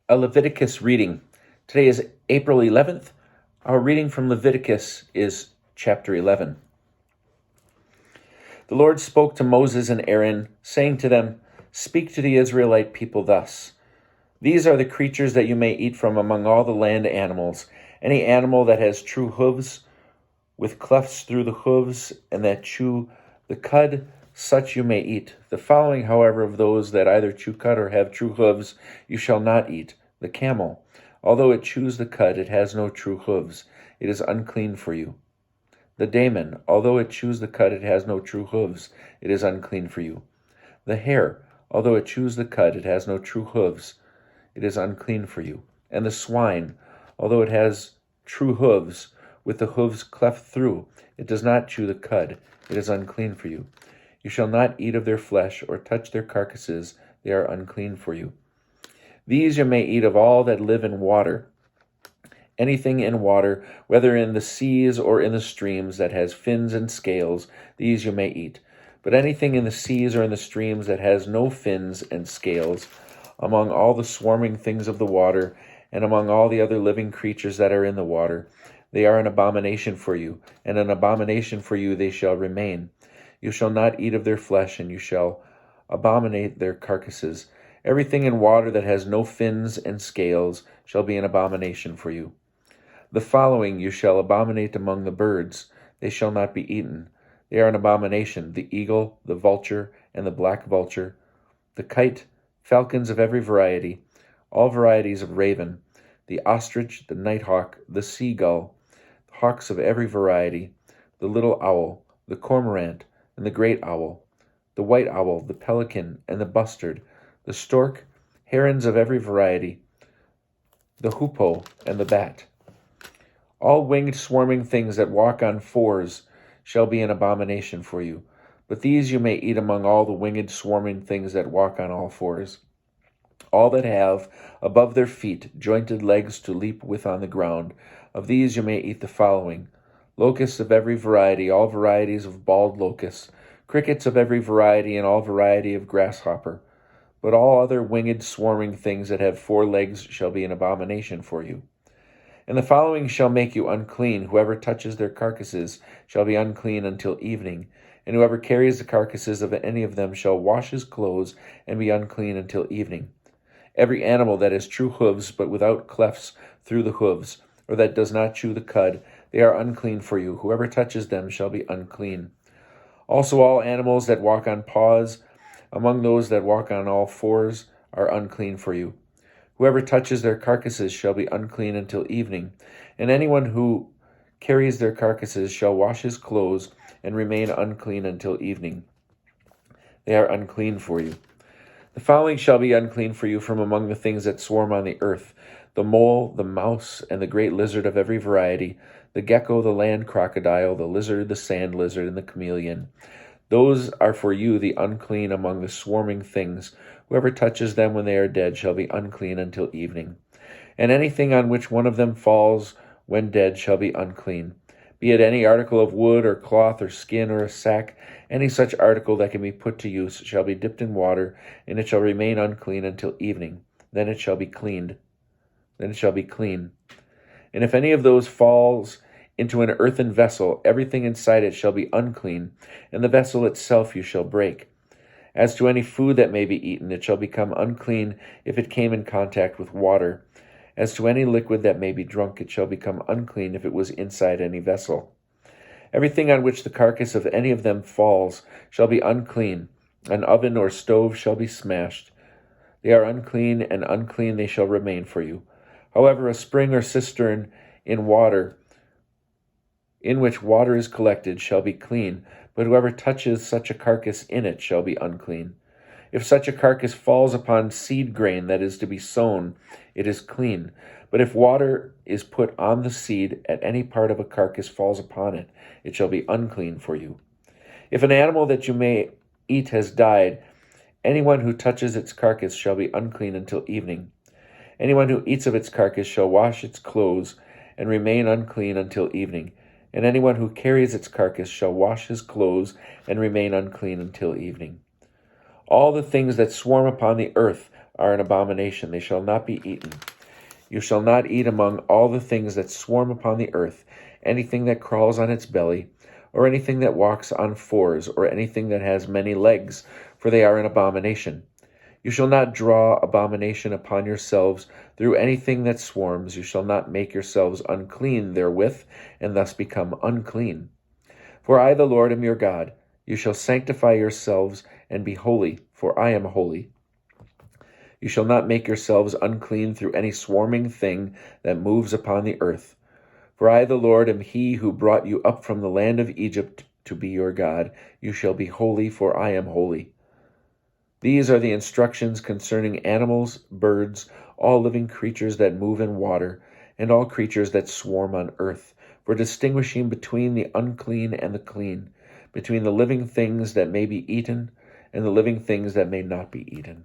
A Leviticus reading. Today is April 11th. Our reading from Leviticus is chapter 11. The Lord spoke to Moses and Aaron, saying to them, "Speak to the Israelite people thus. These are the creatures that you may eat from among all the land animals. Any animal that has true hooves, with clefts through the hooves, and that chew the cud, such you may eat. The following, however, of those that either chew cud or have true hooves, you shall not eat: the camel. Although it chews the cud, it has no true hooves. It is unclean for you. The daemon. Although it chews the cud, it has no true hooves. It is unclean for you. The hare. Although it chews the cud, it has no true hooves. It is unclean for you. And the swine. Although it has true hooves, with the hooves cleft through, it does not chew the cud. It is unclean for you. You shall not eat of their flesh or touch their carcasses. They are unclean for you. These you may eat of all that live in water. Anything in water, whether in the seas or in the streams, that has fins and scales, these you may eat. But anything in the seas or in the streams that has no fins and scales, among all the swarming things of the water, and among all the other living creatures that are in the water, they are an abomination for you, and an abomination for you they shall remain. You shall not eat of their flesh, and you shall abominate their carcasses. Everything in water that has no fins and scales shall be an abomination for you. The following you shall abominate among the birds. They shall not be eaten. They are an abomination: the eagle, the vulture, and the black vulture, the kite, falcons of every variety, all varieties of raven, the ostrich, the nighthawk, the seagull, hawks of every variety, the little owl, the cormorant, and the great owl, the white owl, the pelican, and the bustard, the stork, herons of every variety, the hoopoe, and the bat. All winged swarming things that walk on fours shall be an abomination for you. But these you may eat among all the winged swarming things that walk on all fours. All that have above their feet jointed legs to leap with on the ground, of these you may eat the following: locusts of every variety, all varieties of bald locusts, crickets of every variety, and all variety of grasshopper. But all other winged swarming things that have 4 legs shall be an abomination for you. And the following shall make you unclean: whoever touches their carcasses shall be unclean until evening, and whoever carries the carcasses of any of them shall wash his clothes and be unclean until evening. Every animal that has true hooves, but without clefts through the hooves, or that does not chew the cud, they are unclean for you. Whoever touches them shall be unclean. Also all animals that walk on paws, among those that walk on all fours, are unclean for you. Whoever touches their carcasses shall be unclean until evening, and anyone who carries their carcasses shall wash his clothes and remain unclean until evening. They are unclean for you. The following shall be unclean for you from among the things that swarm on the earth: the mole, the mouse, and the great lizard of every variety, the gecko, the land crocodile, the lizard, the sand lizard, and the chameleon. Those are for you the unclean among the swarming things. Whoever touches them when they are dead shall be unclean until evening. And anything on which one of them falls when dead shall be unclean. Be it any article of wood or cloth or skin or a sack, any such article that can be put to use shall be dipped in water, and it shall remain unclean until evening. Then it shall be cleaned. Then it shall be clean. And if any of those falls into an earthen vessel, everything inside it shall be unclean, and the vessel itself you shall break. As to any food that may be eaten, it shall become unclean if it came in contact with water. As to any liquid that may be drunk, it shall become unclean if it was inside any vessel. Everything on which the carcass of any of them falls shall be unclean. An oven or stove shall be smashed. They are unclean, and unclean they shall remain for you. However, a spring or cistern in which water is collected shall be clean, but whoever touches such a carcass in it shall be unclean. If such a carcass falls upon seed grain that is to be sown, it is clean. But if water is put on the seed, at any part of a carcass falls upon it, it shall be unclean for you. If an animal that you may eat has died, anyone who touches its carcass shall be unclean until evening. Anyone who eats of its carcass shall wash its clothes and remain unclean until evening. And anyone who carries its carcass shall wash his clothes and remain unclean until evening. All the things that swarm upon the earth are an abomination. They shall not be eaten. You shall not eat among all the things that swarm upon the earth, anything that crawls on its belly, or anything that walks on fours, or anything that has many legs, for they are an abomination. You shall not draw abomination upon yourselves through anything that swarms. You shall not make yourselves unclean therewith, and thus become unclean. For I, the Lord, am your God. You shall sanctify yourselves and be holy, for I am holy. You shall not make yourselves unclean through any swarming thing that moves upon the earth. For I, the Lord, am he who brought you up from the land of Egypt to be your God. You shall be holy, for I am holy. These are the instructions concerning animals, birds, all living creatures that move in water, and all creatures that swarm on earth, for distinguishing between the unclean and the clean, between the living things that may be eaten and the living things that may not be eaten.